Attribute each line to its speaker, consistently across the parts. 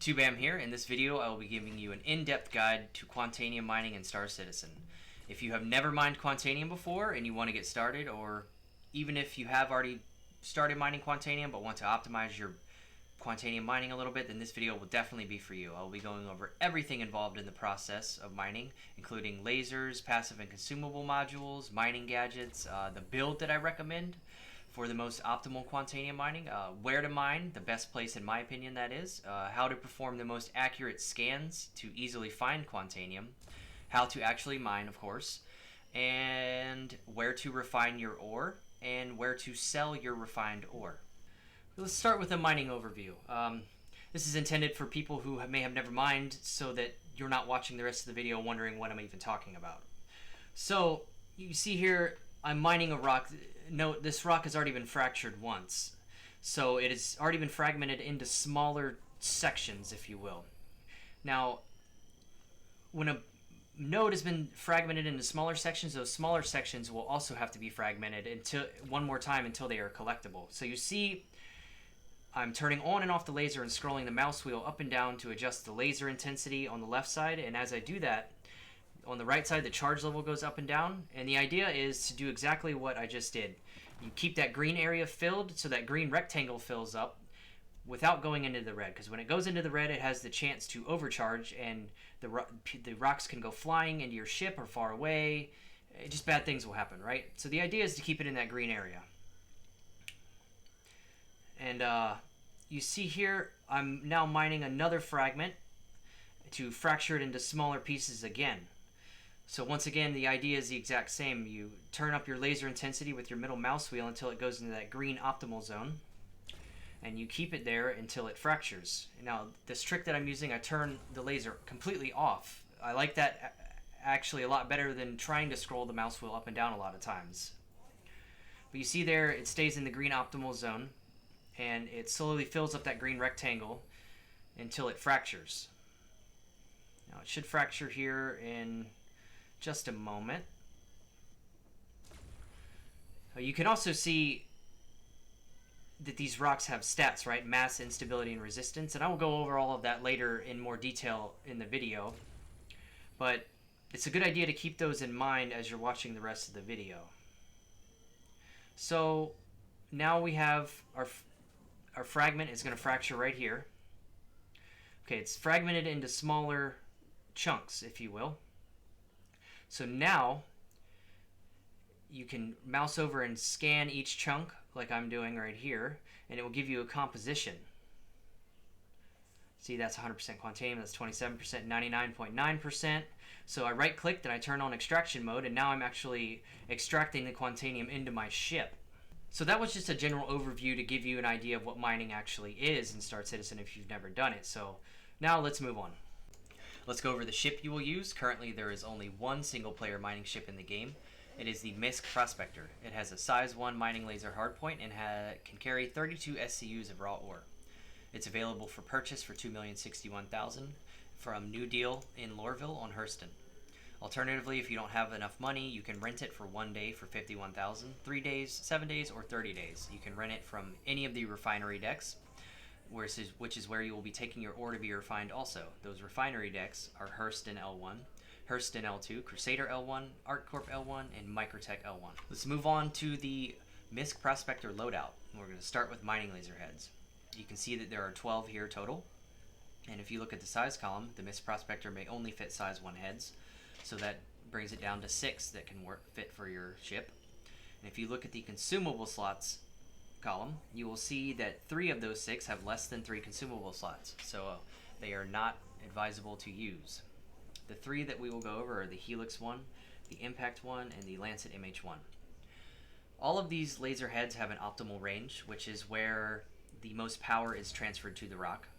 Speaker 1: 2Bam here. In this video, I will be giving you an in-depth guide to Quantanium mining in Star Citizen. If you have never mined Quantanium before and you want to get started, or even if you have already started mining Quantanium but want to optimize your Quantanium mining a little bit, then this video will definitely be for you. I will be going over everything involved in the process of mining, including lasers, passive and consumable modules, mining gadgets, the build that I recommend for the most optimal Quantanium mining, where to mine, the best place in my opinion that is, how to perform the most accurate scans to easily find Quantanium, how to actually mine, of course, and where to refine your ore, and where to sell your refined ore. Let's start with a mining overview. This is intended for people who may have never mined, so that you're not watching the rest of the video wondering what I'm even talking about. So, you see here, I'm mining a rock. Note, this rock has already been fractured once. So it has already been fragmented into smaller sections, if you will. Now, when a node has been fragmented into smaller sections, those smaller sections will also have to be fragmented until one more time until they are collectible. So you see, I'm turning on and off the laser and scrolling the mouse wheel up and down to adjust the laser intensity on the left side, and as I do that, on the right side, the charge level goes up and down, and the idea is to do exactly what I just did. You keep that green area filled so that green rectangle fills up without going into the red, because when it goes into the red, it has the chance to overcharge, and the rocks can go flying into your ship or far away. Just bad things will happen, right? So the idea is to keep it in that green area. And you see here, I'm now mining another fragment to fracture it into smaller pieces again. So once again, the idea is the exact same. You turn up your laser intensity with your middle mouse wheel until it goes into that green optimal zone, and you keep it there until it fractures. Now, this trick that I'm using, I turn the laser completely off. I like that actually a lot better than trying to scroll the mouse wheel up and down a lot of times. But you see there, it stays in the green optimal zone, and it slowly fills up that green rectangle until it fractures. Now, it should fracture here in just a moment. You can also see that these rocks have stats, right? Mass, instability, and resistance, and I will go over all of that later in more detail in the video. But it's a good idea to keep those in mind as you're watching the rest of the video. So now we have our fragment is going to fracture right here. Okay, it's fragmented into smaller chunks, if you will. So now you can mouse over and scan each chunk like I'm doing right here, and it will give you a composition. See, that's 100% Quantanium, that's 27%, 99.9%. So I right clicked and I turn on extraction mode, and now I'm actually extracting the Quantanium into my ship. So that was just a general overview to give you an idea of what mining actually is in Star Citizen if you've never done it. So now let's move on. Let's go over the ship you will use. Currently, there is only one single-player mining ship in the game. It is the MISC Prospector. It has a size 1 mining laser hardpoint and can carry 32 SCUs of raw ore. It's available for purchase for $2,061,000 from New Deal in Lorville on Hurston. Alternatively, if you don't have enough money, you can rent it for 1 day for $51,000, 3 days, 7 days, or 30 days. You can rent it from any of the refinery decks, which is where you will be taking your ore to be refined also. Those refinery decks are Hurston L1, Hurston L2, Crusader L1, ArcCorp L1, and Microtech L1. Let's move on to the MISC Prospector loadout. We're going to start with mining laser heads. You can see that there are 12 here total, and if you look at the size column, the MISC Prospector may only fit size 1 heads, so that brings it down to 6 that can fit for your ship. And if you look at the consumable slots column, you will see that 3 of those 6 have less than 3 consumable slots, so they are not advisable to use. The 3 that we will go over are the Helix 1, the Impact 1, and the Lancet MH1. All of these laser heads have an optimal range, which is where the most power is transferred to the rock.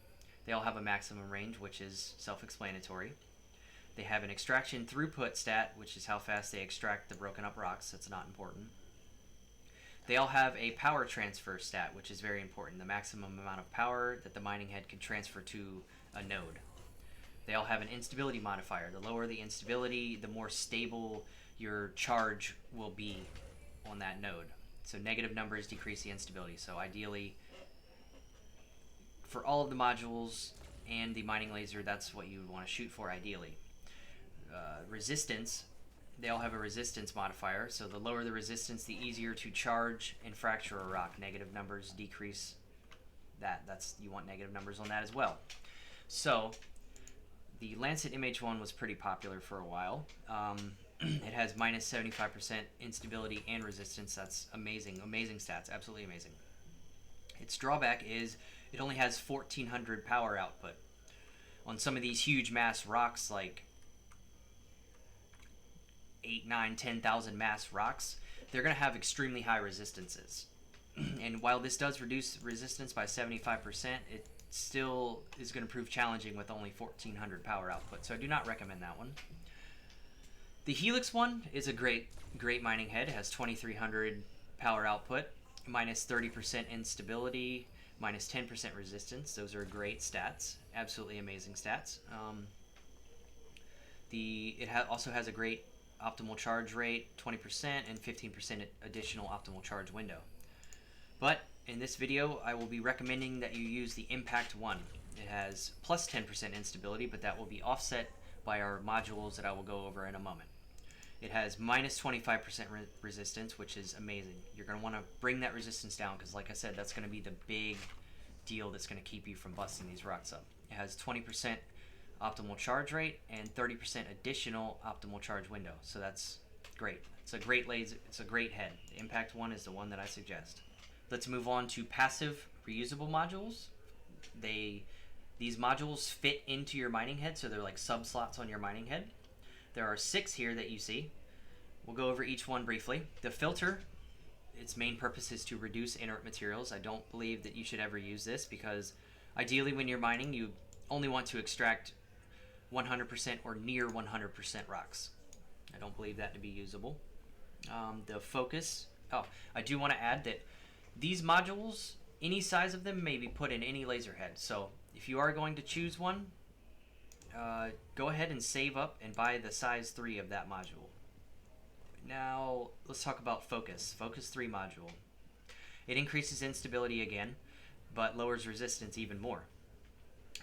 Speaker 1: They all have a maximum range, which is self-explanatory. They have an extraction throughput stat, which is how fast they extract the broken up rocks. That's not important. They all have a power transfer stat, which is very important, the maximum amount of power that the mining head can transfer to a node. They all have an instability modifier. The lower the instability, the more stable your charge will be on that node. So negative numbers decrease the instability. So ideally, for all of the modules, and the mining laser, that's what you would want to shoot for ideally. Resistance, they all have a resistance modifier, so the lower the resistance, the easier to charge and fracture a rock. Negative numbers decrease that. You want negative numbers on that as well. So the Lancet MH1 was pretty popular for a while. It has minus 75% instability and resistance. That's amazing, amazing stats, absolutely amazing. Its drawback is it only has 1400 power output. On some of these huge mass rocks, like 8, 9, 10,000 mass rocks, they're going to have extremely high resistances. And while this does reduce resistance by 75%, it still is going to prove challenging with only 1400 power output. So I do not recommend that one. The Helix one is a great mining head. It has 2300 power output, minus 30% instability, minus 10% resistance. Those are great stats, absolutely amazing stats. It also has a great optimal charge rate, 20%, and 15% additional optimal charge window. But in this video, I will be recommending that you use the Impact 1. It has plus 10% instability, but that will be offset by our modules that I will go over in a moment. It has minus 25% resistance, which is amazing. You're going to want to bring that resistance down because, like I said, that's going to be the big deal that's going to keep you from busting these rocks up. It has 20% optimal charge rate and 30% additional optimal charge window. So that's great. It's a great laser. It's a great head. The Impact 1 is the one that I suggest. Let's move on to passive reusable modules. These modules fit into your mining head, so they're like sub-slots on your mining head. There are 6 here that you see. We'll go over each one briefly. The filter, its main purpose is to reduce inert materials. I don't believe that you should ever use this because ideally when you're mining, you only want to extract 100% or near 100% rocks. I don't believe that to be usable. The focus, I do want to add that these modules, any size of them may be put in any laser head. So if you are going to choose one, go ahead and save up and buy the size 3 of that module. Now let's talk about Focus 3 module. It increases instability again, but lowers resistance even more.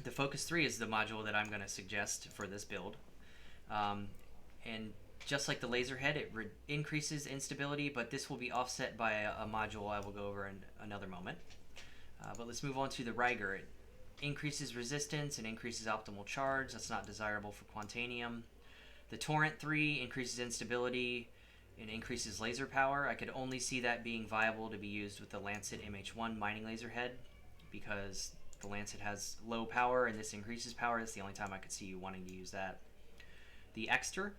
Speaker 1: The Focus 3 is the module that I'm going to suggest for this build. And just like the laser head, it increases instability, but this will be offset by a module I will go over in another moment. But let's move on to the Riger. It increases resistance and increases optimal charge. That's not desirable for Quantanium. The Torrent 3 increases instability and increases laser power. I could only see that being viable to be used with the Lancet MH1 mining laser head because the Lancet has low power and this increases power. That's the only time I could see you wanting to use that. The Exter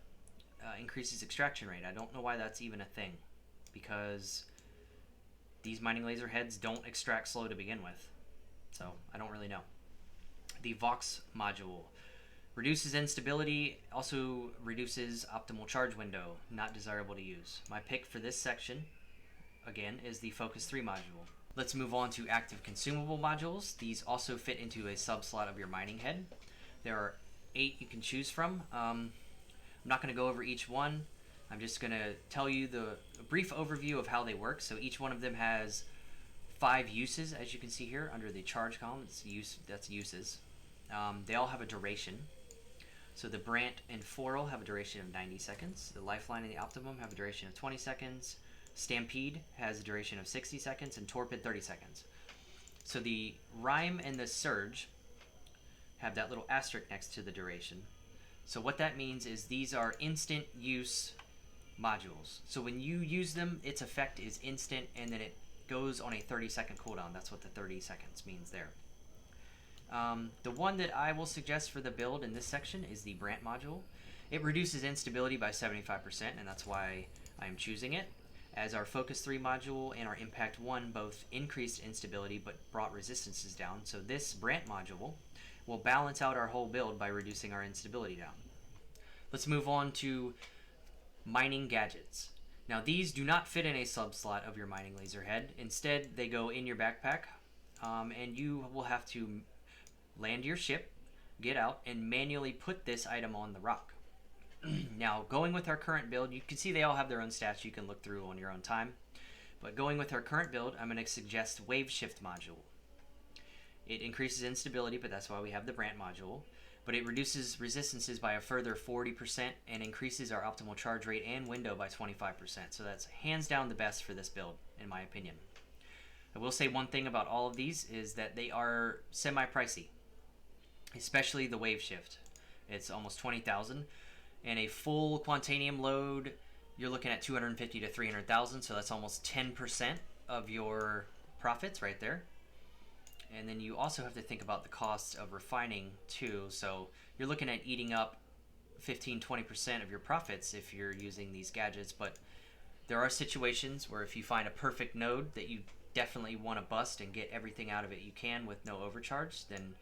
Speaker 1: increases extraction rate. I don't know why that's even a thing because these mining laser heads don't extract slow to begin with. So I don't really know. The Vox module reduces instability, also reduces optimal charge window, not desirable to use. My pick for this section, again, is the Focus 3 module. Let's move on to active consumable modules. These also fit into a sub-slot of your mining head. There are 8 you can choose from. I'm not going to go over each one. I'm just going to tell you a brief overview of how they work. So each one of them has 5 uses, as you can see here under the charge column. That's uses. They all have a duration. So the Brant and Foral have a duration of 90 seconds. The Lifeline and the Optimum have a duration of 20 seconds. Stampede has a duration of 60 seconds, and Torpid 30 seconds. So the Rime and the Surge have that little asterisk next to the duration. So what that means is these are instant use modules. So when you use them, its effect is instant, and then it goes on a 30-second cooldown. That's what the 30 seconds means there. The one that I will suggest for the build in this section is the Brant module. It reduces instability by 75%, and that's why I'm choosing it, as our Focus 3 module and our Impact 1 both increased instability but brought resistances down. So this Brant module will balance out our whole build by reducing our instability down. Let's move on to mining gadgets. Now these do not fit in a sub-slot of your mining laser head. Instead, they go in your backpack, and you will have to land your ship, get out, and manually put this item on the rock. Now, going with our current build, you can see they all have their own stats you can look through on your own time. But going with our current build, I'm going to suggest Wave Shift module. It increases instability, but that's why we have the branch module. But it reduces resistances by a further 40% and increases our optimal charge rate and window by 25%. So that's hands down the best for this build, in my opinion. I will say one thing about all of these is that they are semi-pricey, especially the wave shift. It's almost 20,000, and a full Quantanium load, you're looking at 250 to 300,000, so that's almost 10% of your profits right there. And then you also have to think about the cost of refining too. So you're looking at eating up 15-20% of your profits if you're using these gadgets. But there are situations where if you find a perfect node that you definitely want to bust and get everything out of it you can with no overcharge, then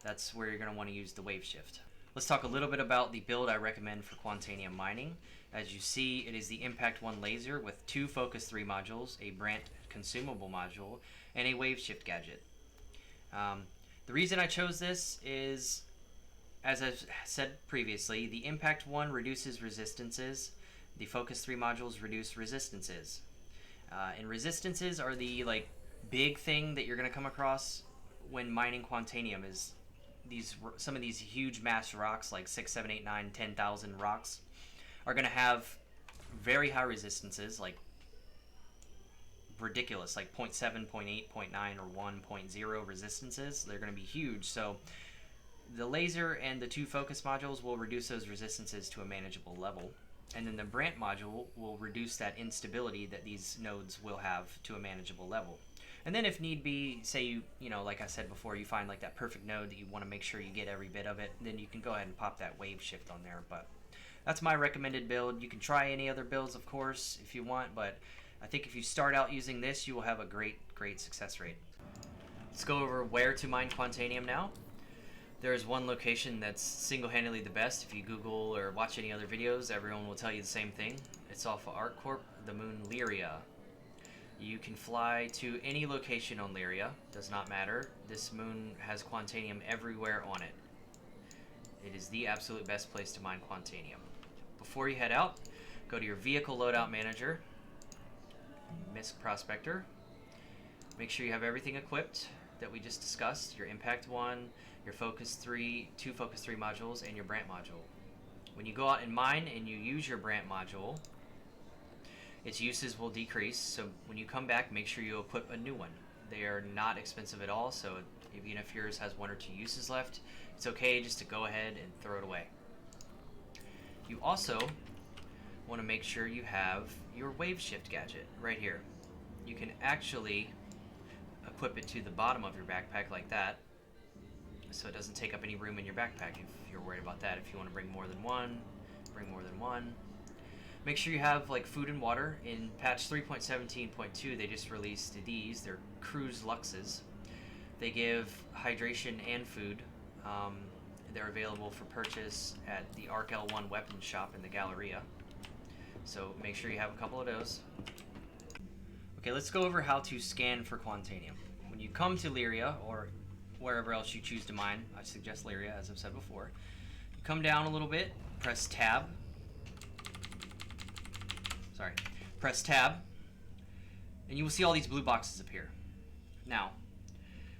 Speaker 1: that's where you're going to want to use the wave shift. Let's talk a little bit about the build I recommend for Quantanium mining. As you see, it is the Impact 1 laser with 2 Focus 3 modules, a Brandt consumable module, and a wave shift gadget. The reason I chose this is, as I've said previously, the Impact 1 reduces resistances, the Focus 3 modules reduce resistances. And resistances are the big thing that you're going to come across when mining Quantanium is some of these huge mass rocks like 6, 7, 8, 9, 10,000 rocks are going to have very high resistances, like ridiculous, like 0.7, 0.8, 0.9, or 1.0 resistances. They're going to be huge. So the laser and the 2 focus modules will reduce those resistances to a manageable level. And then the Brandt module will reduce that instability that these nodes will have to a manageable level. And then if need be, say like I said before, you find like that perfect node that you want to make sure you get every bit of it, then you can go ahead and pop that wave shift on there. But that's my recommended build. You can try any other builds, of course, if you want, but I think if you start out using this, you will have a great success rate. Let's go over where to mine Quantanium now. There is one location that's single-handedly the best. If you Google or watch any other videos, everyone will tell you the same thing. It's off of ArcCorp, the moon Lyria. You can fly to any location on Lyria, does not matter. This moon has Quantanium everywhere on it. It is the absolute best place to mine Quantanium. Before you head out, go to your vehicle loadout manager, MISC Prospector. Make sure you have everything equipped that we just discussed, your Impact 1, your Focus 3, 2 Focus 3 modules, and your Brandt module. When you go out and mine and you use your Brandt module, its uses will decrease, so when you come back, make sure you equip a new one. They are not expensive at all, so even if yours has 1 or 2 uses left, it's okay just to go ahead and throw it away. You also want to make sure you have your wave shift gadget right here. You can actually equip it to the bottom of your backpack like that, so it doesn't take up any room in your backpack if you're worried about that. If you want to bring more than one, bring more than one. Make sure you have like food and water. In patch 3.17.2 they just released these. They're Cruise Luxes. They give hydration and food. They're available for purchase at the Arc L1 weapon shop in the Galleria. So make sure you have a couple of those. Okay, let's go over how to scan for Quantanium. When you come to Lyria, or wherever else you choose to mine, I suggest Lyria, as I've said before. You come down a little bit, press tab. Press tab, and you will see all these blue boxes appear. Now,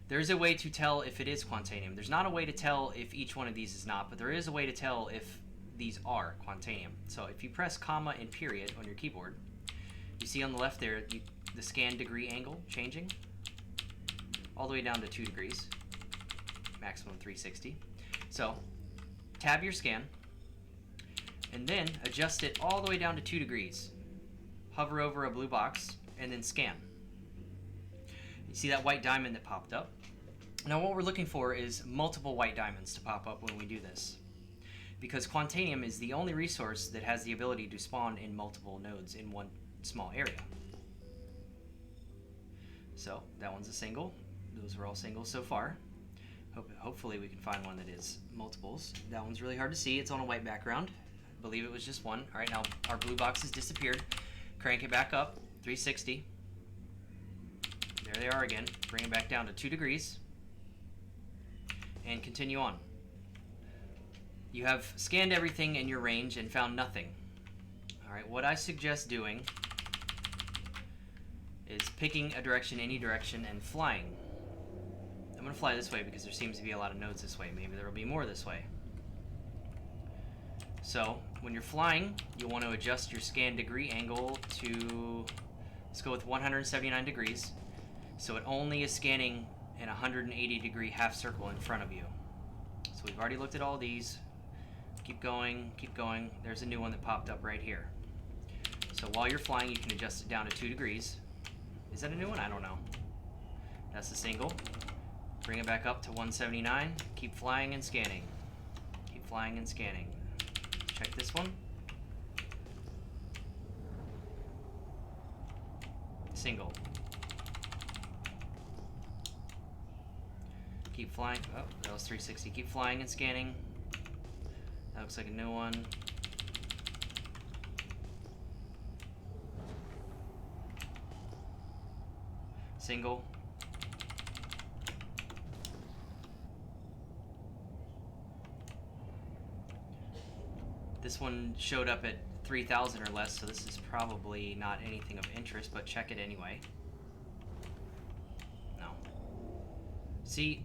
Speaker 1: there's a way to tell if it is Quantanium. There's not a way to tell if each one of these is not, but there is a way to tell if these are Quantanium. So if you press comma and period on your keyboard, you see on the left there the scan degree angle changing all the way down to 2 degrees, maximum 360. So tab your scan, and then adjust it all the way down to 2 degrees. Hover over a blue box, and then scan. You see that white diamond that popped up? Now what we're looking for is multiple white diamonds to pop up when we do this, because Quantanium is the only resource that has the ability to spawn in multiple nodes in one small area. So that one's a single. Those are all singles so far. Hopefully we can find one that is multiples. That one's really hard to see. It's on a white background. I believe it was just one. All right, now our blue box has disappeared. Crank it back up, 360. There they are again. Bring it back down to 2 degrees. And continue on. You have scanned everything in your range and found nothing. Alright, what I suggest doing is picking a direction, any direction, and flying I'm going to fly this way because there seems to be a lot of nodes this way. Maybe there will be more this way. So, when you're flying, you want to adjust your scan degree angle to, let's go with 179 degrees. So it only is scanning in a 180 degree half circle in front of you. So we've already looked at all these. Keep going, keep going. There's a new one that popped up right here. So while you're flying, you can adjust it down to 2 degrees. Is that a new one? I don't know. That's the single. Bring it back up to 179. Keep flying and scanning. Keep flying and scanning. Check this one. Single. Keep flying. Oh, that was 360. Keep flying and scanning. That looks like a new one. Single. This one showed up at 3,000 or less, so this is probably not anything of interest, but check it anyway. No. See,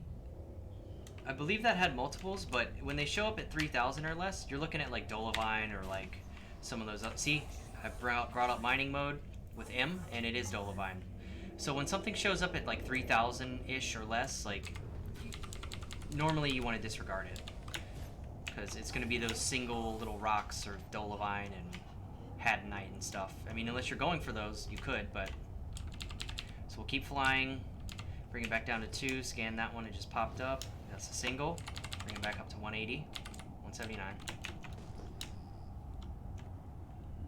Speaker 1: I believe that had multiples, but when they show up at 3,000 or less, you're looking at like Dolovine or like some of those. See, I brought up mining mode with M, and it is Dolovine. So when something shows up at like 3,000-ish or less, like normally you want to disregard it, because it's going to be those single little rocks or Dolovine and Hadanite and stuff. I mean, unless you're going for those, you could, but... So we'll keep flying, bring it back down to 2, scan that one, it just popped up. That's a single. Bring it back up to 180, 179.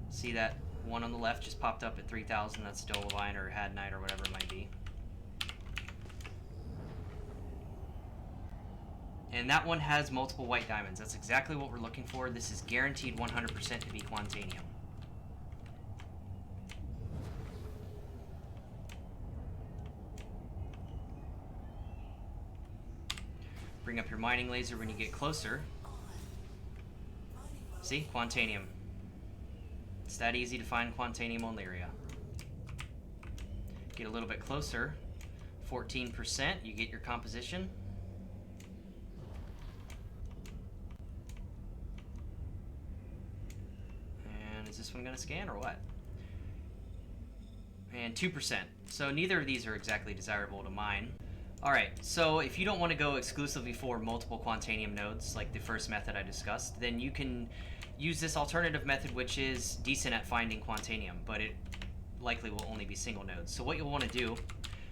Speaker 1: See that one on the left just popped up at 3,000, that's Dolovine or Hadanite or whatever it might be. And that one has multiple white diamonds. That's exactly what we're looking for. This is guaranteed 100% to be Quantanium. Bring up your mining laser when you get closer. See? Quantanium. It's that easy to find Quantanium on Lyria. Get a little bit closer. 14%, you get your composition. Is this one going to scan or what? And 2%. So neither of these are exactly desirable to mine. Alright, so if you don't want to go exclusively for multiple Quantanium nodes, like the first method I discussed, then you can use this alternative method, which is decent at finding Quantanium, but it likely will only be single nodes. So what you'll want to do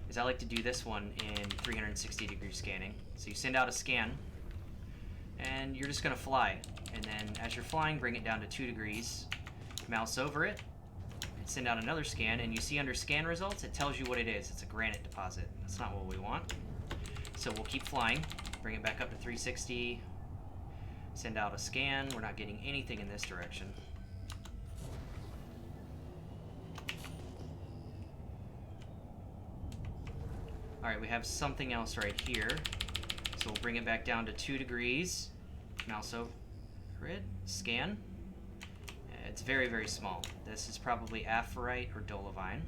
Speaker 1: is I like to do this one in 360 degree scanning. So you send out a scan, and you're just going to fly. And then as you're flying, bring it down to 2 degrees. Mouse over it, and send out another scan, and you see under scan results, it tells you what it is. It's a granite deposit. That's not what we want. So we'll keep flying, bring it back up to 360, send out a scan. We're not getting anything in this direction. Alright, we have something else right here. So we'll bring it back down to 2 degrees, mouse over it, scan. It's very, very small. This is probably Aphorite or Dolovine.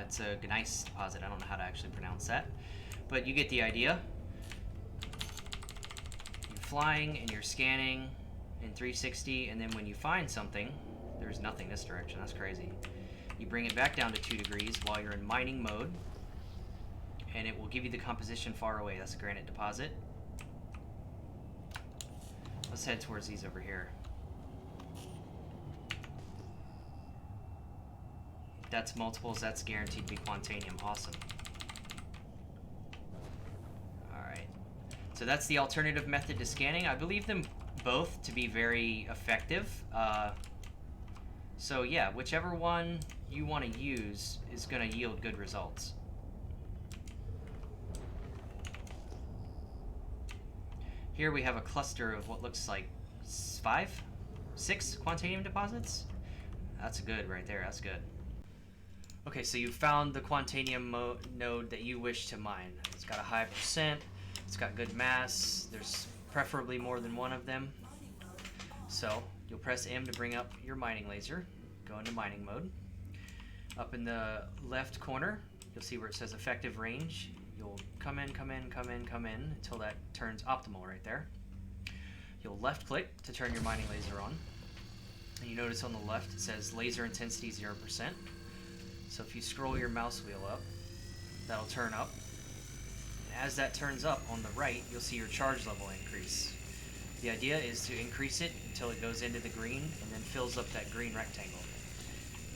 Speaker 1: It's a gneiss deposit. I don't know how to actually pronounce that. But you get the idea. You're flying and you're scanning in 360, and then when you find something, there's nothing this direction. That's crazy. You bring it back down to 2 degrees while you're in mining mode, and it will give you the composition far away. That's a granite deposit. Let's head towards these over here. That's multiples, that's guaranteed to be Quantanium. Awesome. Alright. So that's the alternative method to scanning. I believe them both to be very effective. So yeah, whichever one you want to use is going to yield good results. Here we have a cluster of what looks like 5, 6 Quantanium deposits. That's good right there, that's good. Okay, so you found the Quantanium node that you wish to mine. It's got a high percent, it's got good mass, there's preferably more than one of them. So you'll press M to bring up your mining laser, go into mining mode. Up in the left corner, you'll see where it says effective range. You'll come in, come in, come in, come in until that turns optimal right there. You'll left click to turn your mining laser on. And you notice on the left it says laser intensity 0%. So if you scroll your mouse wheel up, that'll turn up. And as that turns up on the right, you'll see your charge level increase. The idea is to increase it until it goes into the green and then fills up that green rectangle.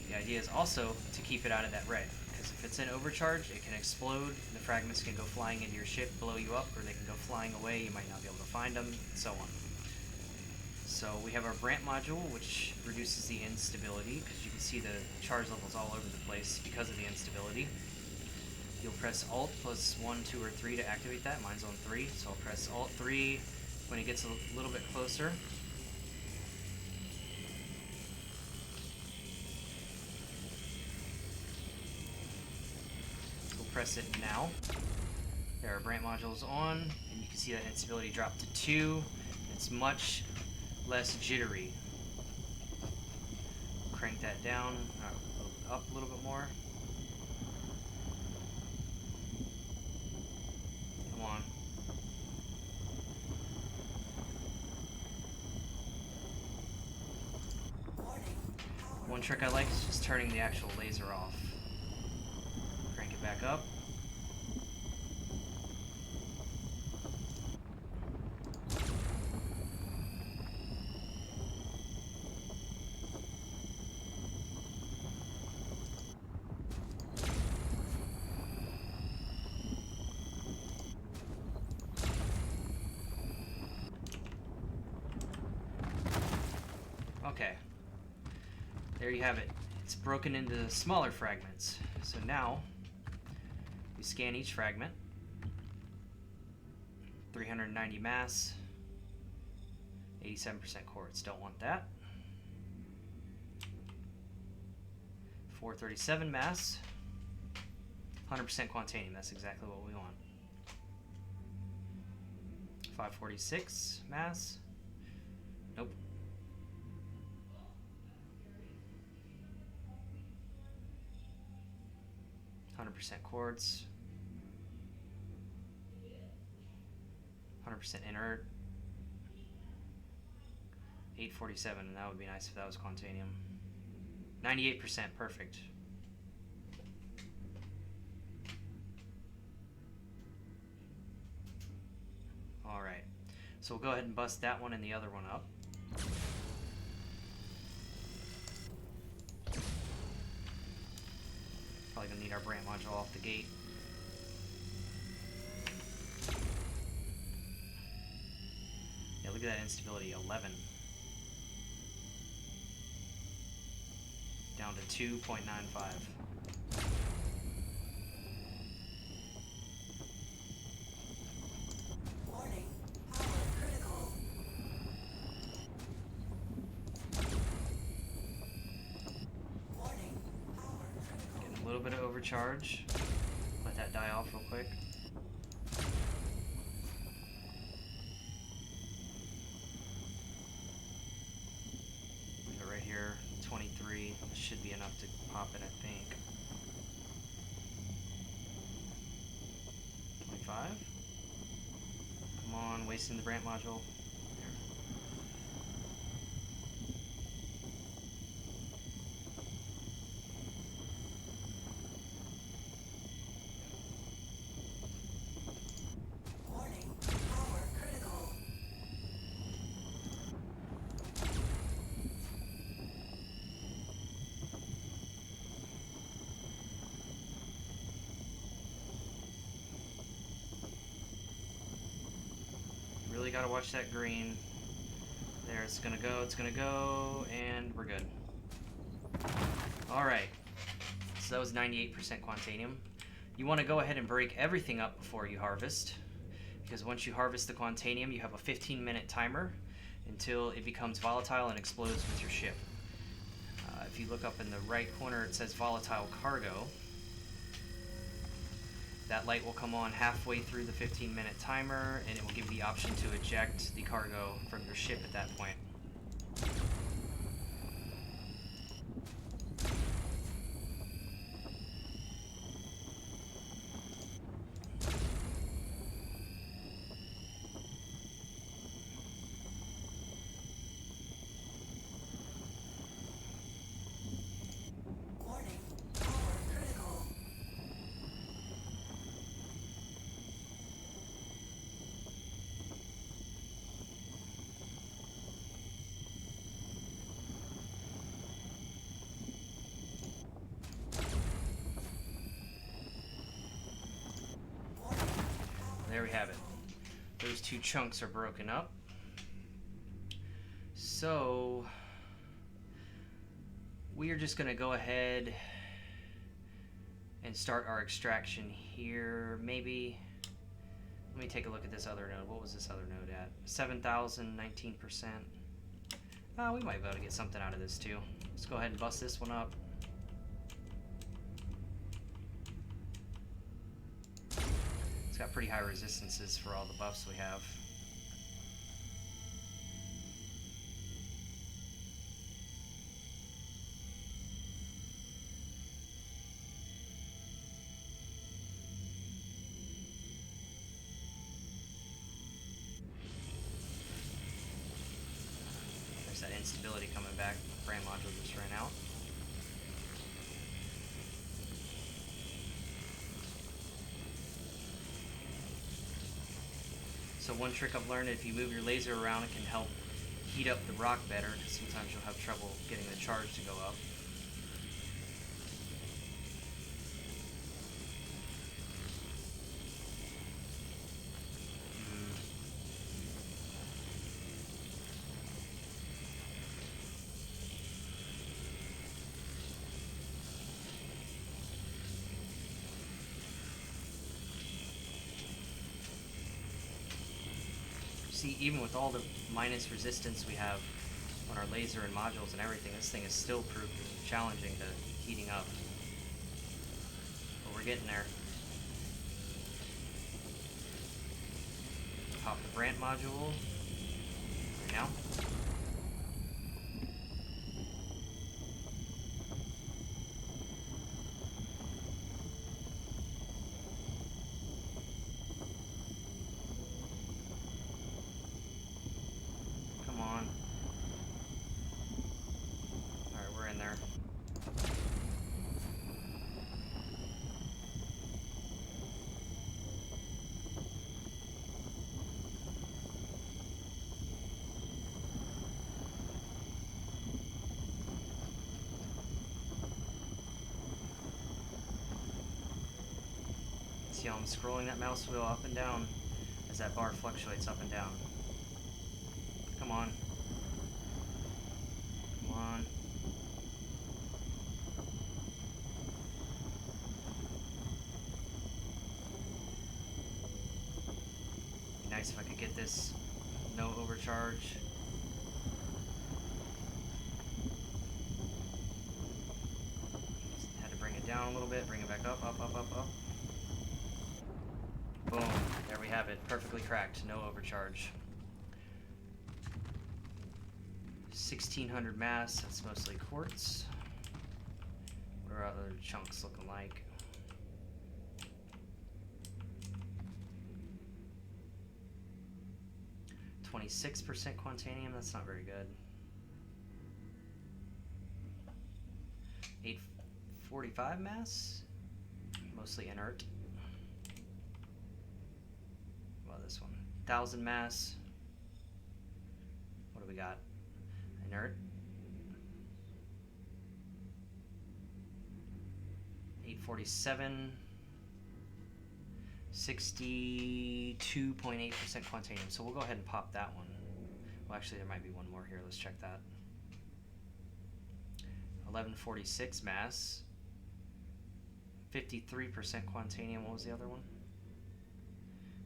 Speaker 1: The idea is also to keep it out of that red, because if it's in overcharge, it can explode, and the fragments can go flying into your ship, blow you up, or they can go flying away, you might not be able to find them, and so on. So we have our Brant module, which reduces the instability, because you can see the charge levels all over the place because of the instability. You'll press Alt plus 1, 2, or 3 to activate that. Mine's on 3, so I'll press Alt 3 when it gets a little bit closer. We'll press it now. There, our Brant module's on, and you can see that instability drop to 2. It's much less jittery. Crank that down, up a little bit more. Come on. One trick I like is just turning the actual laser off. Crank it back up. Okay, there you have it. It's broken into smaller fragments. So now, we scan each fragment. 390 mass, 87% quartz, don't want that. 437 mass, 100% Quantanium, that's exactly what we want. 546 mass, nope. 100% quartz, 100% inert, 847, and that would be nice if that was Quantanium. 98%, perfect. Alright, so we'll go ahead and bust that one and the other one up. Probably gonna need our Brant module off the gate. Yeah, look at that instability, 11. Down to 2.95.
Speaker 2: Warning, power critical. Warning, power critical.
Speaker 1: Getting a little bit of overcharge. Let that die off real quick. Leave it right here, 23. This should be enough to pop it, I think. 25. Come on, wasting the Brant module. There.
Speaker 2: Warning, power critical.
Speaker 1: Really gotta watch that green. There, it's gonna go, and we're good. Alright, so that was 98% Quantanium. You want to go ahead and break everything up before you harvest, because once you harvest the Quantanium, you have a 15-minute timer until it becomes volatile and explodes with your ship. If you look up in the right corner, it says volatile cargo. That light will come on halfway through the 15-minute timer, and it will give you the option to eject the cargo from your ship at that point. there we have it. Those two chunks are broken up. So we are just going to go ahead and start our extraction here. Maybe, let me take a look at this other node. What was this other node at? 7,000, 19%. We might be able to get something out of this too. Let's go ahead and bust this one up. It's got pretty high resistances for all the buffs we have. There's that instability coming back. Brand module just ran out. So one trick I've learned, if you move your laser around, it can help heat up the rock better, because sometimes you'll have trouble getting the charge to go up. See, even with all the minus resistance we have on our laser and modules and everything, this thing is still proved challenging to heating up. But we're getting there. Pop the Brant module right now. See how I'm scrolling that mouse wheel up and down as that bar fluctuates up and down. Come on. Come on. Be nice if I could get this no overcharge. Had to bring it down a little bit, bring it back up, up, up, up, up. Boom, there we have it, perfectly cracked, no overcharge. 1600 mass, that's mostly quartz. What are other chunks looking like? %, Quantanium, that's not very good. 845 mass, mostly inert. This one, 1000 mass. What do we got? Inert. 847. 62.8% Quantanium. So we'll go ahead and pop that one. Well, actually, there might be one more here. Let's check that. 1146 mass. 53% Quantanium. What was the other one?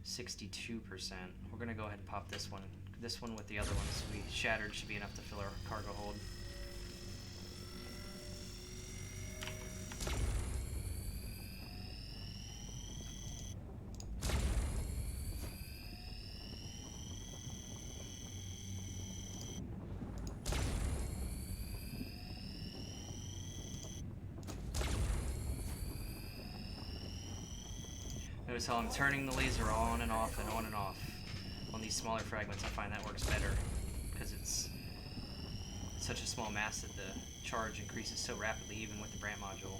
Speaker 1: 62%. We're going to go ahead and pop this one. This one with the other ones we shattered should be enough to fill our cargo hold. Notice how I'm turning the laser on and off and on and off. On these smaller fragments, I find that works better because it's such a small mass that the charge increases so rapidly even with the Brant module.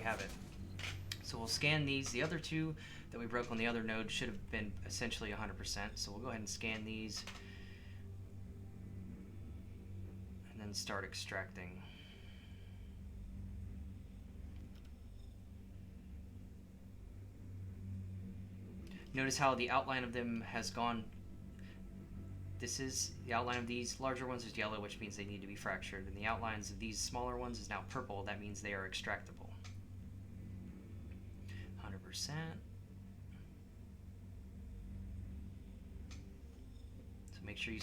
Speaker 1: have it. So we'll scan these. The other two that we broke on the other node should have been essentially 100%. So we'll go ahead and scan these and then start extracting. Notice how the outline of them has gone. This is the outline of these larger ones is yellow, which means they need to be fractured, and the outlines of these smaller ones is now purple. That means they are extractable. 100%. So make sure you,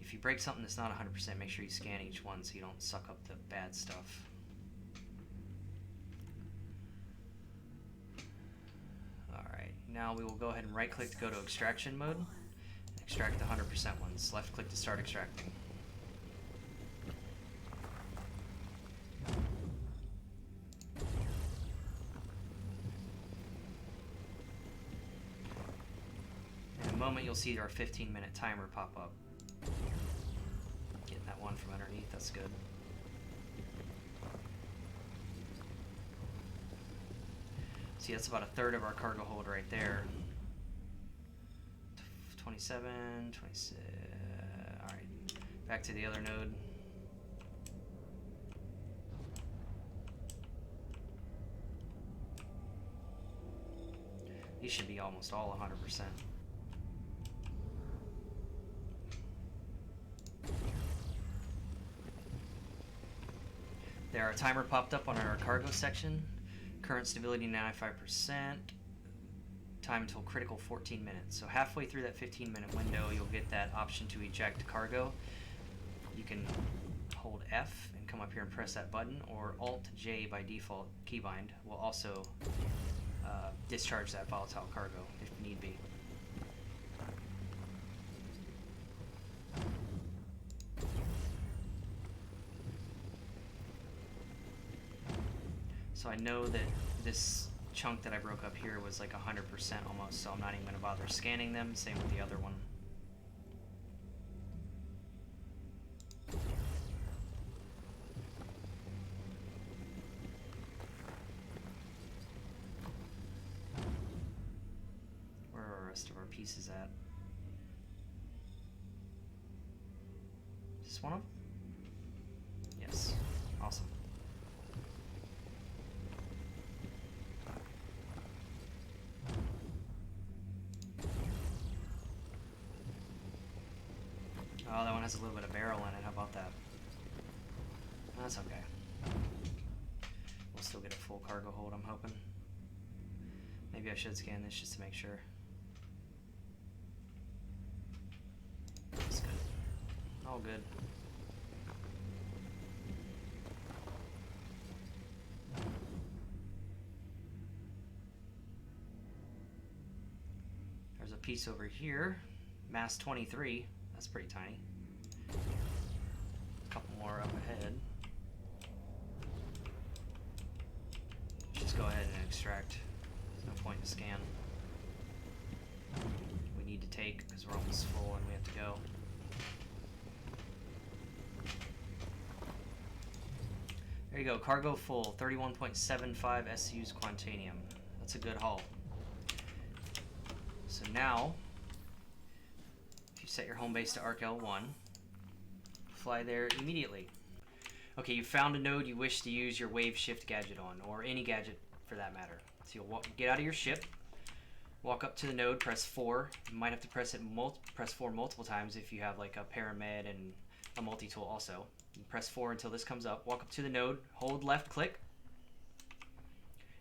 Speaker 1: if you break something that's not 100%, make sure you scan each one so you don't suck up the bad stuff. Alright, now we will go ahead and right click to go to extraction mode. Extract the 100% ones. Left click to start extracting. In a moment you'll see our 15-minute timer pop up. Getting that one from underneath, that's good. See, that's about a third of our cargo hold right there. 27, 26, alright, back to the other node. These should be almost all 100%. There, our timer popped up on our cargo section. Current stability 95%. Time until critical 14 minutes. So halfway through that 15-minute window, you'll get that option to eject cargo. You can hold F and come up here and press that button, or Alt-J by default keybind will also discharge that volatile cargo if need be. So I know that this chunk that I broke up here was like 100% almost, so I'm not even going to bother scanning them. Same with the other one. Where are the rest of our pieces at? Is this one of them? Yes. Awesome. Oh, that one has a little bit of barrel in it. How about that? That's okay. We'll still get a full cargo hold, I'm hoping. Maybe I should scan this just to make sure. That's good. All good. There's a piece over here. Mass 23. That's pretty tiny. A couple more up ahead. Just go ahead and extract. There's no point to scan. We need to take because we're almost full and we have to go. There you go, cargo full, 31.75 SUs Quantanium. That's a good haul. So now, set your home base to Arc L1, fly there immediately. Okay, you found a node you wish to use your wave shift gadget on, or any gadget for that matter. So you'll get out of your ship, walk up to the node, press 4. You might have to press 4 multiple times if you have like a paramed and a multi-tool also. You press 4 until this comes up, walk up to the node, hold left click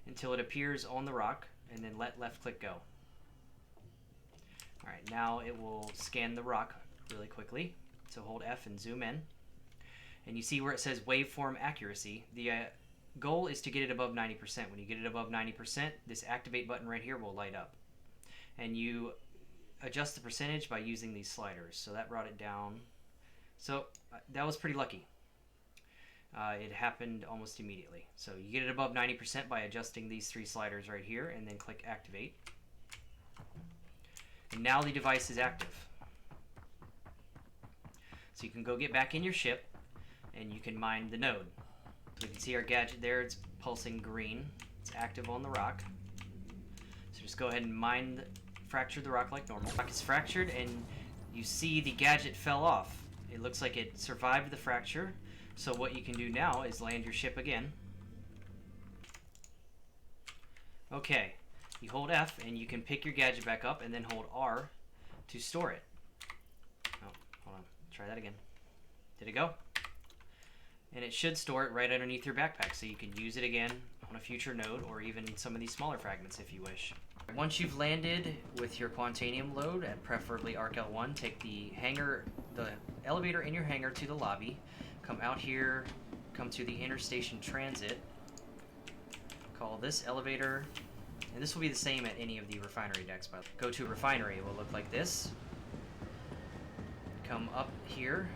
Speaker 1: until it appears on the rock, and then let left click go. Alright, now it will scan the rock really quickly. So hold F and zoom in. And you see where it says waveform accuracy. The goal is to get it above 90%. When you get it above 90%, this activate button right here will light up. And you adjust the percentage by using these sliders. So that brought it down. So that was pretty lucky. It happened almost immediately. So you get it above 90% by adjusting these 3 sliders right here and then click activate. And now the device is active. So you can go get back in your ship and you can mine the node. So you can see our gadget there, it's pulsing green. It's active on the rock. So just go ahead and fracture the rock like normal. The rock is fractured and you see the gadget fell off. It looks like it survived the fracture. So what you can do now is land your ship again. Okay, you hold F and you can pick your gadget back up and then hold R to store it. Oh, hold on, try that again. Did it go? And it should store it right underneath your backpack so you can use it again on a future node or even some of these smaller fragments if you wish. Once you've landed with your Quantanium load at preferably Arc L1, take the elevator in your hangar to the lobby, come out here, come to the interstation transit, call this elevator, and this will be the same at any of the refinery decks, by the way. Go to refinery, it will look like this. Come up here,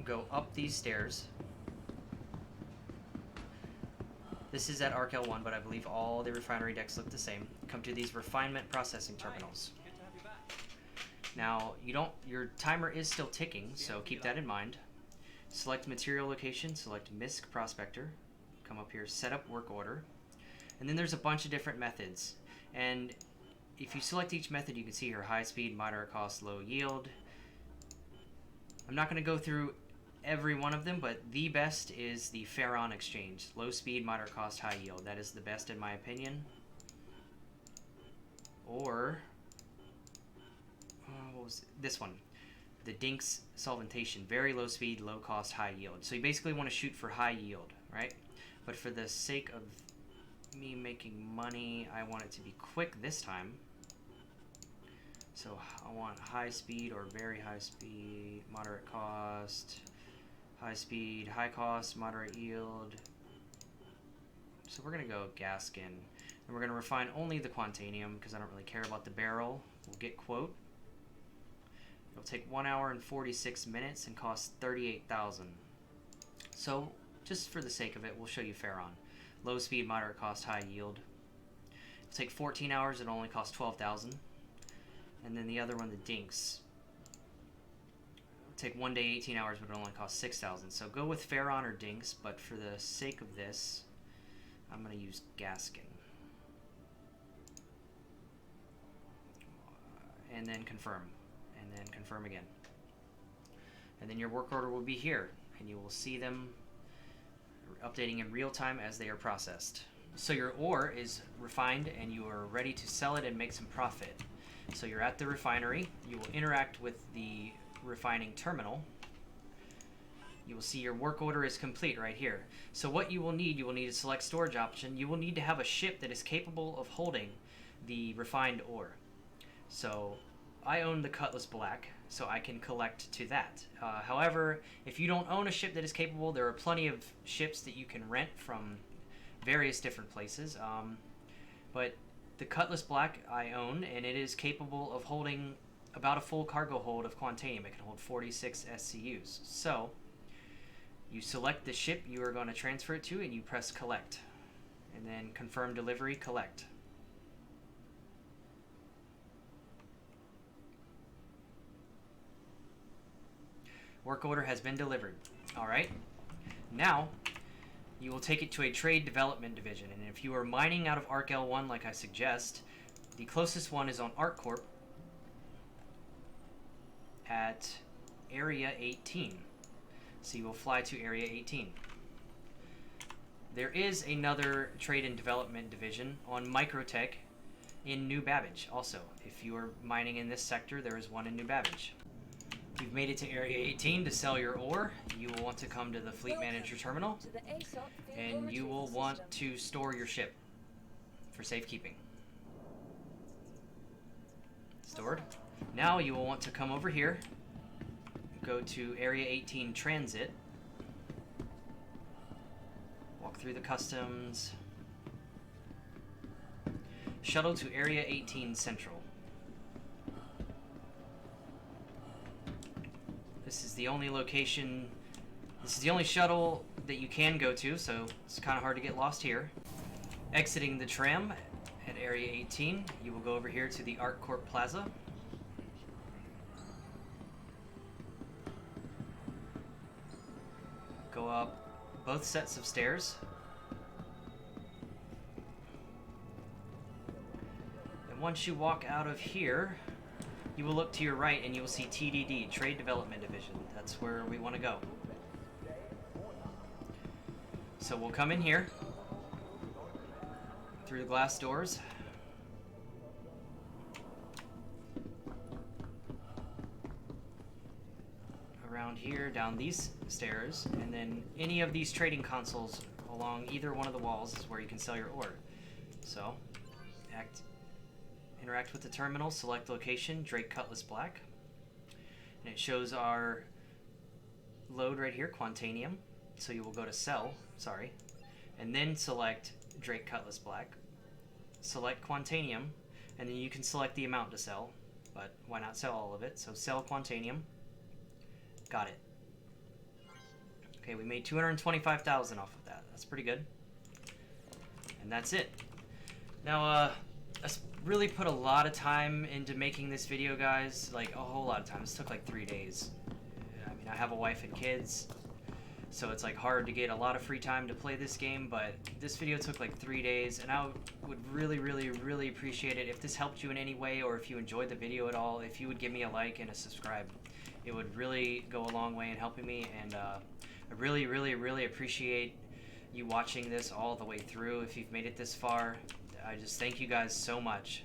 Speaker 1: go up these stairs. This is at Arc L1, but I believe all the refinery decks look the same. Come to these refinement processing terminals. Now, your timer is still ticking, so keep that in mind. Select material location, select MISC Prospector. Come up here, set up work order. And then there's a bunch of different methods. And if you select each method, you can see here high speed, moderate cost, low yield. I'm not going to go through every one of them, but the best is the Ferron exchange. Low speed, moderate cost, high yield. That is the best in my opinion. Or, what was it? This one. The Dinks solventation. Very low speed, low cost, high yield. So you basically want to shoot for high yield, right? But for the sake of me making money, I want it to be quick this time. So I want high speed or very high speed, moderate cost, high speed, high cost, moderate yield. So we're going to go gas skin. And we're going to refine only the Quantanium because I don't really care about the barrel. We'll get quote. It'll take 1 hour and 46 minutes and cost 38,000. So just for the sake of it, we'll show you Ferron. Low speed, moderate cost, high yield. It'll take 14 hours, it'll only cost 12,000. And then the other one, the Dinks. It'll take 1 day, 18 hours, but it'll only cost 6,000. So go with Ferron or Dinks, but for the sake of this, I'm going to use Gaskin. And then confirm. And then confirm again. And then your work order will be here, and you will see them updating in real time as they are processed. So your ore is refined and you are ready to sell it and make some profit. So you're at the refinery, you will interact with the refining terminal. You will see your work order is complete right here. So what you will need to select storage option. You will need to have a ship that is capable of holding the refined ore. So I own the Cutlass Black, so I can collect to that. However, if you don't own a ship that is capable, there are plenty of ships that you can rent from various different places. But the Cutlass Black I own, and it is capable of holding about a full cargo hold of Quantanium. It can hold 46 SCUs. So you select the ship you are going to transfer it to, and you press collect. And then confirm delivery, collect. Work order has been delivered. Alright. Now, you will take it to a trade development division. And if you are mining out of Arc L1 like I suggest, the closest one is on ArcCorp at Area 18. So you will fly to Area 18. There is another trade and development division on Microtech in New Babbage also. If you are mining in this sector, there is one in New Babbage. You've made it to Area 18 to sell your ore. You will want to come to the Fleet Manager Terminal, and you will want to store your ship for safekeeping. Stored. Now you will want to come over here, go to Area 18 Transit, walk through the customs, shuttle to Area 18 Central. This is the only location, this is the only shuttle that you can go to, so it's kind of hard to get lost here. Exiting the tram at Area 18, you will go over here to the ArcCorp Plaza. Go up both sets of stairs. once you walk out of here, you will look to your right and you will see TDD, Trade Development Division. That's where we want to go. So we'll come in here through the glass doors. Around here, down these stairs, and then any of these trading consoles along either one of the walls is where you can sell your ore. So, interact with the terminal, select location, Drake Cutlass Black, and it shows our load right here, Quantanium. So you will go to sell, and then select Drake Cutlass Black, select Quantanium, and then you can select the amount to sell, but why not sell all of it? So sell Quantanium. Got it. Okay, we made 225,000 off of that. That's pretty good. And that's it. Now, I really put a lot of time into making this video, guys. Like, a whole lot of time. This took like 3 days. I mean, I have a wife and kids, so it's like hard to get a lot of free time to play this game, but this video took like 3 days, and I would really, really, really appreciate it if this helped you in any way, or if you enjoyed the video at all, if you would give me a like and a subscribe. It would really go a long way in helping me, and I really, really, really appreciate you watching this all the way through. If you've made it this far, I just thank you guys so much.